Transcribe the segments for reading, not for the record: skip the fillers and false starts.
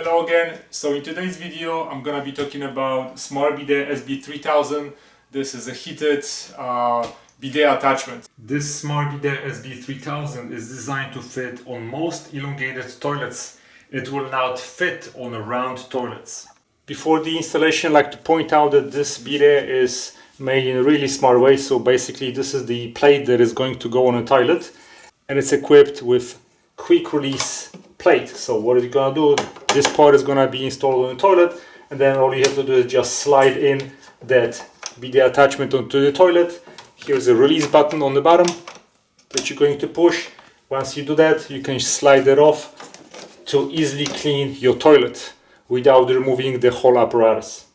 Hello again. So in today's video I'm gonna be talking about SmartBidet SB3000. This is a heated bidet attachment. This SmartBidet SB3000 is designed to fit on most elongated toilets. It will not fit on round toilets. Before the installation, I'd like to point out that this bidet is made in a really smart way. So basically this is the plate that is going to go on a toilet, and it's equipped with quick release plate. So what you're gonna do, this part is gonna be installed on the toilet, and then all you have to do is just slide in that bidet attachment onto the toilet. Here's a release button on the bottom that you're going to push. Once you do that, you can slide it off to easily clean your toilet without removing the whole apparatus.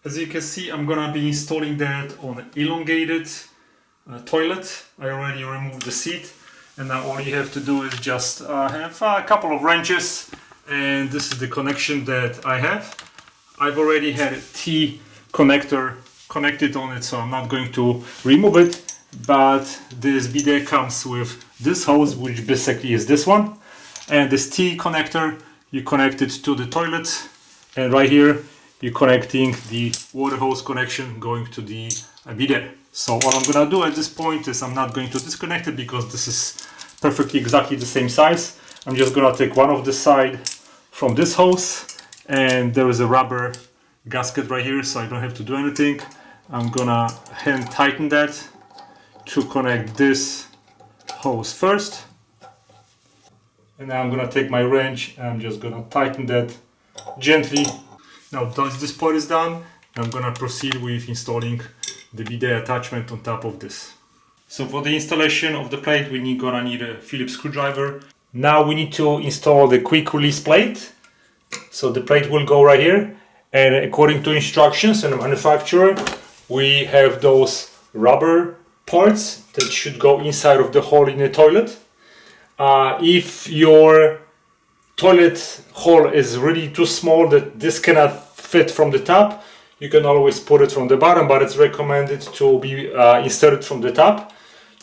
As you can see, I'm gonna be installing that on an elongated toilet. I already removed the seat, and now all you have to do is just have a couple of wrenches, and this is the connection that I have. I've already had a T connector connected on it, so I'm not going to remove it, but this bidet comes with this hose, which basically is this one, and this T connector, you connect it to the toilet, and right here you're connecting the water hose connection going to the bidet. So what I'm gonna do at this point is I'm not going to disconnect it because this is perfectly exactly the same size. I'm just gonna take one of the side from this hose, and there is a rubber gasket right here, so I don't have to do anything. I'm gonna hand tighten that to connect this hose first, and now I'm gonna take my wrench and I'm just gonna tighten that gently. Now once this part is done, I'm gonna proceed with installing the bidet attachment on top of this. So for the installation of the plate, gonna need a Phillips screwdriver. Now we need to install the quick release plate. So the plate will go right here, and according to instructions and the manufacturer, we have those rubber parts that should go inside of the hole in the toilet. If your toilet hole is really too small that this cannot fit from the top, you can always put it from the bottom, but it's recommended to be inserted from the top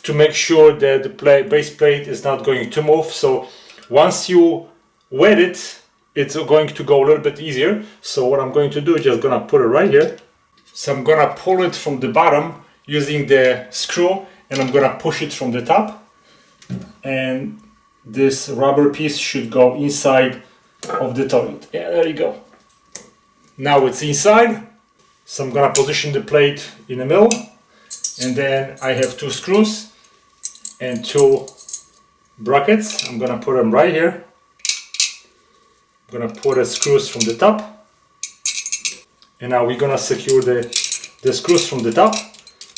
to make sure that the base plate is not going to move. So once you wet it, it's going to go a little bit easier. So what I'm going to do is just gonna put it right here. So I'm gonna pull it from the bottom using the screw, and I'm gonna push it from the top, and this rubber piece should go inside of the toilet. Yeah, there you go. Now it's inside. So I'm gonna position the plate in the middle, and then I have two screws and two brackets. I'm gonna put them right here. I'm gonna put the screws from the top, and now we're gonna secure the screws from the top.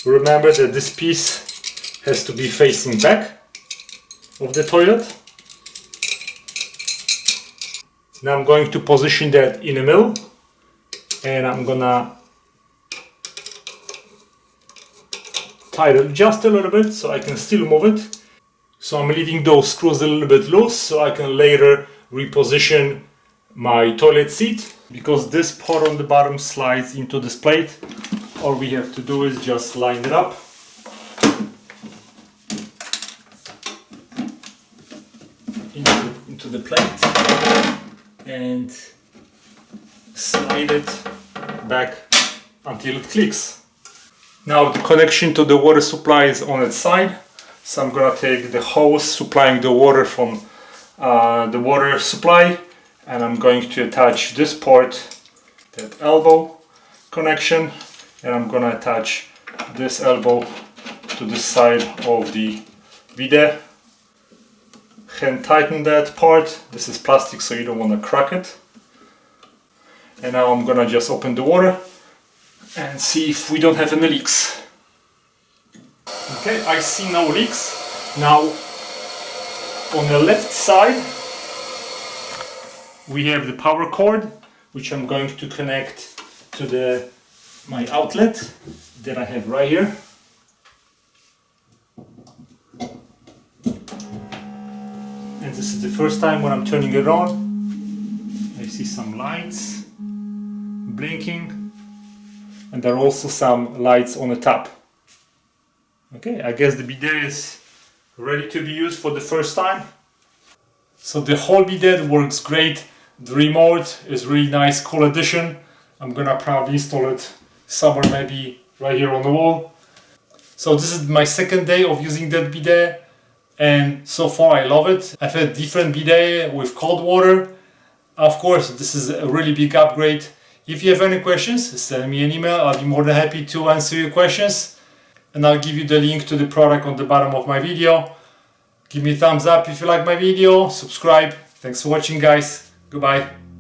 Remember that this piece has to be facing back of the toilet. Now I'm going to position that in the middle, and I'm gonna tighten it just a little bit so I can still move it. So I'm leaving those screws a little bit loose so I can later reposition my toilet seat. Because this part on the bottom slides into this plate, all we have to do is just line it up. Into the plate and slide it back until it clicks. Now the connection to the water supply is on its side, so I'm gonna take the hose supplying the water from the water supply, and I'm going to attach this port, that elbow connection, and I'm gonna attach this elbow to the side of the bidet. Hand tighten that part. This is plastic, so you don't want to crack it. And now I'm gonna just open the water and see if we don't have any leaks. Okay, I see no leaks. Now on the left side we have the power cord, which I'm going to connect to my outlet that I have right here. And this is the first time when I'm turning it on. I see some lights blinking, and there are also some lights on the top. Okay, I guess the bidet is ready to be used for the first time. So the whole bidet works great The remote is really nice, cool addition. I'm gonna probably install it somewhere, maybe right here on the wall. So this is my second day of using that bidet, and so far I love it. I've had different bidet with cold water. Of course, this is a really big upgrade. If you have any questions, send me an email. I'll be more than happy to answer your questions. And I'll give you the link to the product on the bottom of my video. Give me a thumbs up if you like my video. Subscribe. Thanks for watching, guys. Goodbye.